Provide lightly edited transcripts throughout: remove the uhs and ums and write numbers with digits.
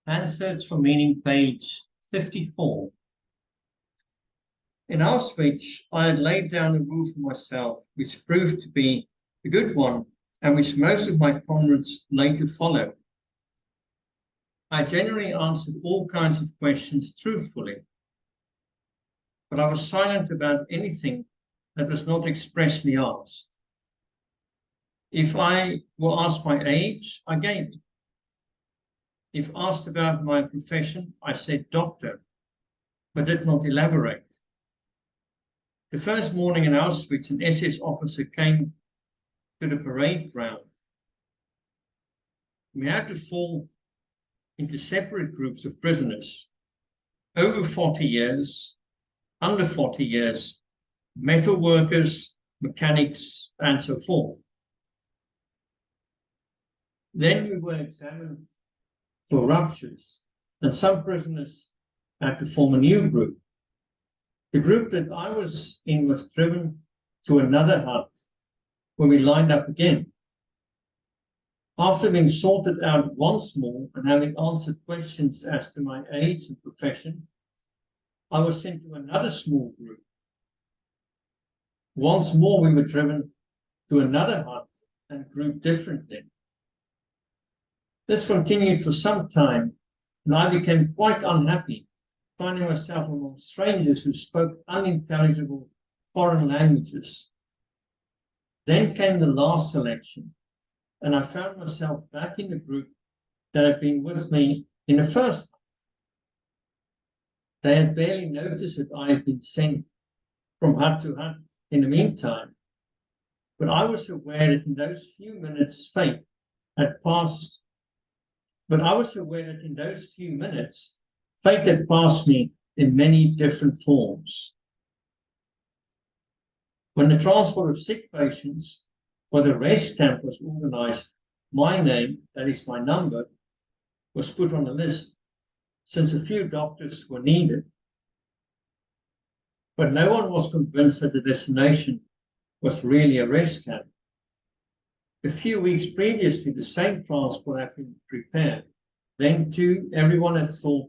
Answers for Meaning, page 54. In Auschwitz, I had laid down a rule for myself, which proved to be a good one, and which most of my comrades later followed. I generally answered all kinds of questions truthfully, but I was silent about anything that was not expressly asked. If I were asked my age, I gave it. If asked about my profession, I said doctor, but did not elaborate. The first morning in Auschwitz, an SS officer came to the parade ground. We had to fall into separate groups of prisoners, over 40 years, under 40 years, metal workers, mechanics, and so forth. Then we were examined for ruptures, and some prisoners had to form a new group. The group that I was in was driven to another hut where we lined up again. After being sorted out once more and having answered questions as to my age and profession, I was sent to another small group. Once more we were driven to another hut and grouped differently. This continued for some time, and I became quite unhappy, finding myself among strangers who spoke unintelligible foreign languages. Then came the last selection, and I found myself back in the group that had been with me in the first hut. They had barely noticed that I had been sent from hut to hut in the meantime, but I was aware that in those few minutes fate had passed me in many different forms. When the transport of sick patients for the rest camp was organized, my name, that is my number, was put on the list, since a few doctors were needed. But no one was convinced that the destination was really a rest camp. A few weeks previously, the same transport had been prepared. Then, too, everyone had thought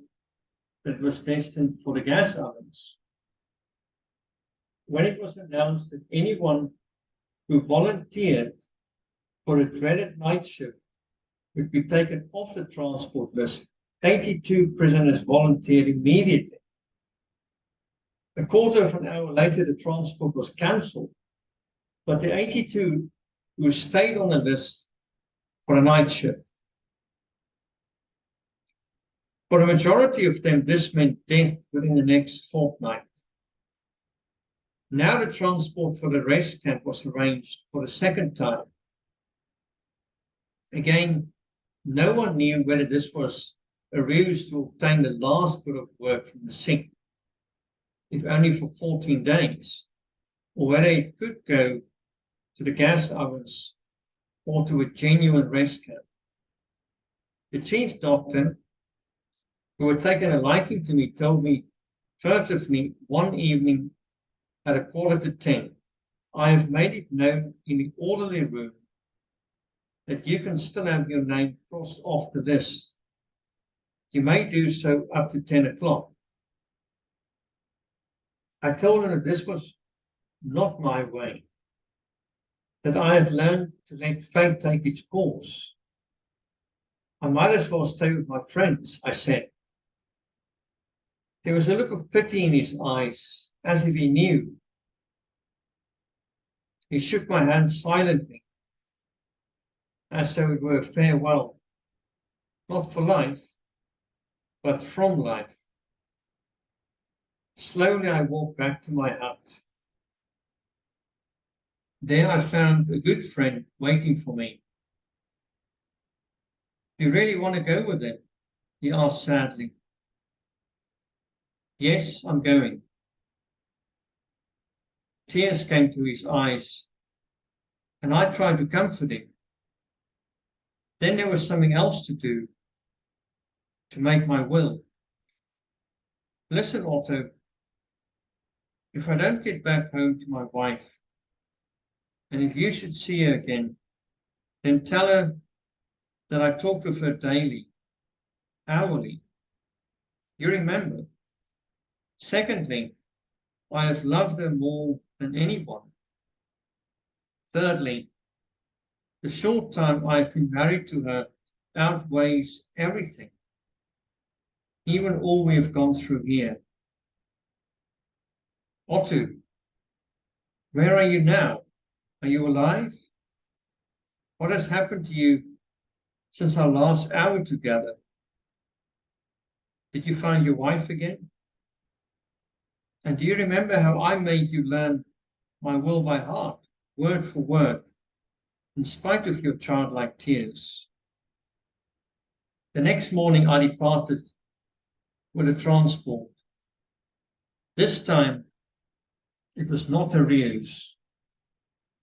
that it was destined for the gas ovens. When it was announced that anyone who volunteered for a dreaded night shift would be taken off the transport list, 82 prisoners volunteered immediately. A quarter of an hour later, the transport was cancelled, but the 82 who stayed on the list for a night shift. For a majority of them, this meant death within the next fortnight. Now the transport for the rest camp was arranged for the second time. Again, no one knew whether this was a ruse to obtain the last bit of work from the sick, if only for 14 days, or whether it could go to the gas ovens or to a genuine rest camp. The chief doctor, who had taken a liking to me, told me furtively one evening at 9:45, "I have made it known in the orderly room that you can still have your name crossed off the list. You may do so up to 10 o'clock. I told him that this was not my way, that I had learned to let fate take its course. I might as well stay with my friends, I said. There was a look of pity in his eyes, as if he knew. He shook my hand silently, as though it were a farewell, not for life, but from life. Slowly I walked back to my hut. There I found a good friend waiting for me. "Do you really want to go with them?" he asked sadly. "Yes, I'm going." Tears came to his eyes, and I tried to comfort him. Then there was something else to do, to make my will. "Listen, Otto, if I don't get back home to my wife, and if you should see her again, then tell her that I talk with her daily, hourly. You remember. Secondly, I have loved her more than anyone. Thirdly, the short time I have been married to her outweighs everything, even all we have gone through here. Otto, where are you now? Are you alive? What has happened to you since our last hour together? Did you find your wife again? And do you remember how I made you learn my will by heart, word for word, in spite of your childlike tears? The next morning I departed with a transport. This time it was not a ruse.